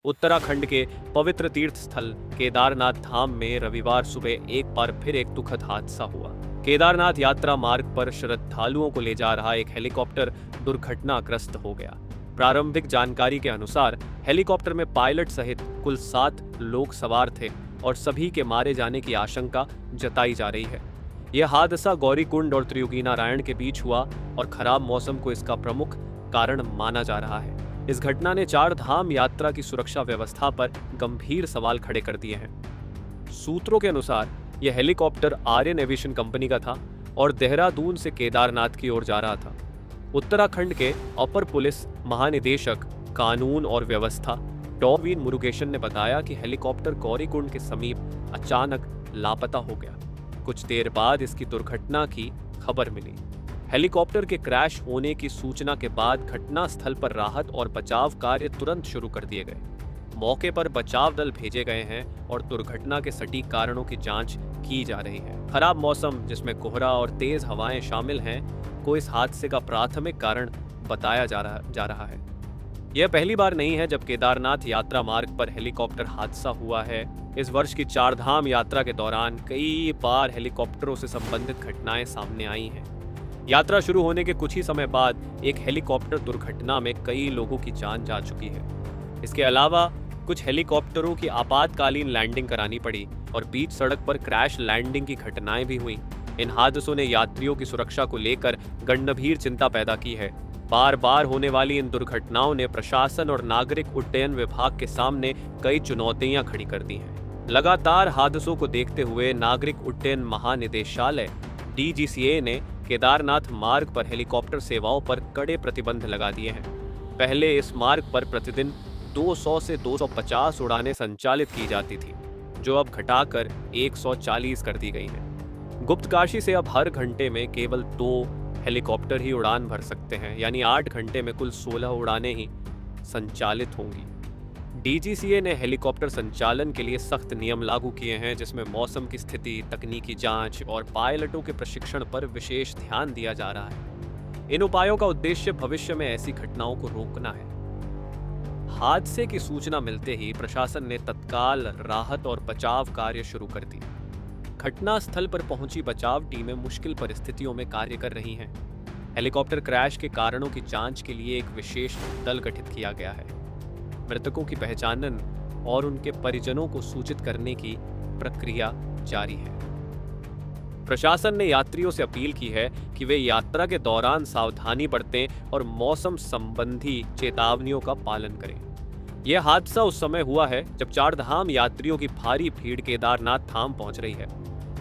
उत्तराखंड के पवित्र तीर्थ स्थल केदारनाथ धाम में रविवार सुबह एक बार फिर एक दुखद हादसा हुआ। केदारनाथ यात्रा मार्ग पर श्रद्धालुओं को ले जा रहा एक हेलीकॉप्टर दुर्घटनाग्रस्त हो गया। प्रारंभिक जानकारी के अनुसार हेलीकॉप्टर में पायलट सहित कुल 7 लोग सवार थे और सभी के मारे जाने की आशंका जताई जा रही है। यह हादसा गौरीकुंड और त्रियुगीनारायण के बीच हुआ और खराब मौसम को इसका प्रमुख कारण माना जा रहा है। इस घटना ने 4 धाम यात्रा की सुरक्षा व्यवस्था पर गंभीर सवाल खड़े कर दिए हैं। सूत्रों के अनुसार यह हेलीकॉप्टर आर्यन एविएशन कंपनी का था और देहरादून से केदारनाथ की ओर जा रहा था। उत्तराखंड के अपर पुलिस महानिदेशक कानून और व्यवस्था डॉवीन मुरुगेशन ने बताया कि हेलीकॉप्टर गौरीकुंड के समीप अचानक लापता हो गया। कुछ देर बाद इसकी दुर्घटना की खबर मिली। हेलीकॉप्टर के क्रैश होने की सूचना के बाद घटना स्थल पर राहत और बचाव कार्य तुरंत शुरू कर दिए गए। मौके पर बचाव दल भेजे गए हैं और दुर्घटना के सटीक कारणों की जांच की जा रही है। खराब मौसम, जिसमें कोहरा और तेज हवाएं शामिल हैं, को इस हादसे का प्राथमिक कारण बताया जा रहा है। यह पहली बार नहीं है जब केदारनाथ यात्रा मार्ग पर हेलीकॉप्टर हादसा हुआ है। इस वर्ष की 4 धाम यात्रा के दौरान कई बार हेलीकॉप्टरों से संबंधित घटनाएं सामने आई हैं। यात्रा शुरू होने के कुछ ही समय बाद एक हेलीकॉप्टर दुर्घटना में कई लोगों की जान जा चुकी है। इसके अलावा कुछ हेलीकॉप्टरों की आपातकालीन लैंडिंग करानी पड़ी और बीच सड़क पर क्रैश लैंडिंग की घटनाएं भी हुई। इन हादसों ने यात्रियों की सुरक्षा को लेकर गंभीर चिंता पैदा की है। बार बार होने वाली इन दुर्घटनाओं ने प्रशासन और नागरिक उड्डयन विभाग के सामने कई चुनौतियां खड़ी कर दी हैं। लगातार हादसों को देखते हुए नागरिक उड्डयन महानिदेशालय DGCA ने केदारनाथ मार्ग पर हेलीकॉप्टर सेवाओं पर कड़े प्रतिबंध लगा दिए हैं। पहले इस मार्ग पर प्रतिदिन 200 से 250 उड़ानें संचालित की जाती थी, जो अब घटाकर 140 कर दी गई हैं। गुप्तकाशी से अब हर घंटे में केवल 2 हेलीकॉप्टर ही उड़ान भर सकते हैं, यानी 8 घंटे में कुल 16 उड़ानें ही संचालित होंगी। DGCA ने हेलीकॉप्टर संचालन के लिए सख्त नियम लागू किए हैं, जिसमें मौसम की स्थिति, तकनीकी जांच और पायलटों के प्रशिक्षण पर विशेष ध्यान दिया जा रहा है। इन उपायों का उद्देश्य भविष्य में ऐसी घटनाओं को रोकना है। हादसे की सूचना मिलते ही प्रशासन ने तत्काल राहत और बचाव कार्य शुरू कर दी। घटना स्थल पर पहुंची बचाव टीमें मुश्किल परिस्थितियों में कार्य कर रही हैं। हेलीकॉप्टर क्रैश के कारणों की जांच के लिए एक विशेष दल गठित किया गया है। मृतकों की पहचान और उनके परिजनों को सूचित करने की प्रक्रिया जारी है। प्रशासन ने यात्रियों से अपील की है कि वे यात्रा के दौरान सावधानी बरतें और मौसम संबंधी चेतावनियों का पालन करें। यह हादसा उस समय हुआ है जब 4 धाम यात्रियों की भारी भीड़ केदारनाथ धाम पहुंच रही है।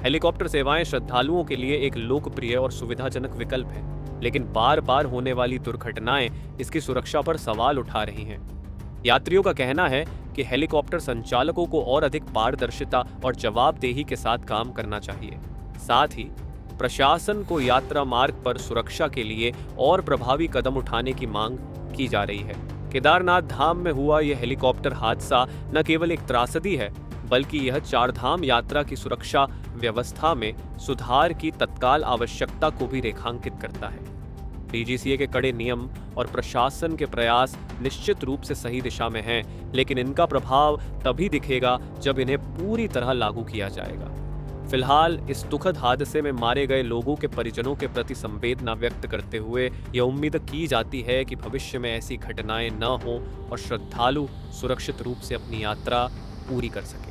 हेलीकॉप्टर सेवाएं श्रद्धालुओं के लिए एक लोकप्रिय और सुविधाजनक विकल्प है, लेकिन बार बार होने वाली दुर्घटनाएं इसकी सुरक्षा पर सवाल उठा रही हैं। यात्रियों का कहना है कि हेलीकॉप्टर संचालकों को और अधिक पारदर्शिता और जवाबदेही के साथ काम करना चाहिए। साथ ही प्रशासन को यात्रा मार्ग पर सुरक्षा के लिए और प्रभावी कदम उठाने की मांग की जा रही है। केदारनाथ धाम में हुआ यह हेलीकॉप्टर हादसा न केवल एक त्रासदी है, बल्कि यह 4 धाम यात्रा की सुरक्षा व्यवस्था में सुधार की तत्काल आवश्यकता को भी रेखांकित करता है। DGCA के कड़े नियम और प्रशासन के प्रयास निश्चित रूप से सही दिशा में हैं, लेकिन इनका प्रभाव तभी दिखेगा जब इन्हें पूरी तरह लागू किया जाएगा। फिलहाल इस दुखद हादसे में मारे गए लोगों के परिजनों के प्रति संवेदना व्यक्त करते हुए यह उम्मीद की जाती है कि भविष्य में ऐसी घटनाएं न हों और श्रद्धालु सुरक्षित रूप से अपनी यात्रा पूरी कर सकें।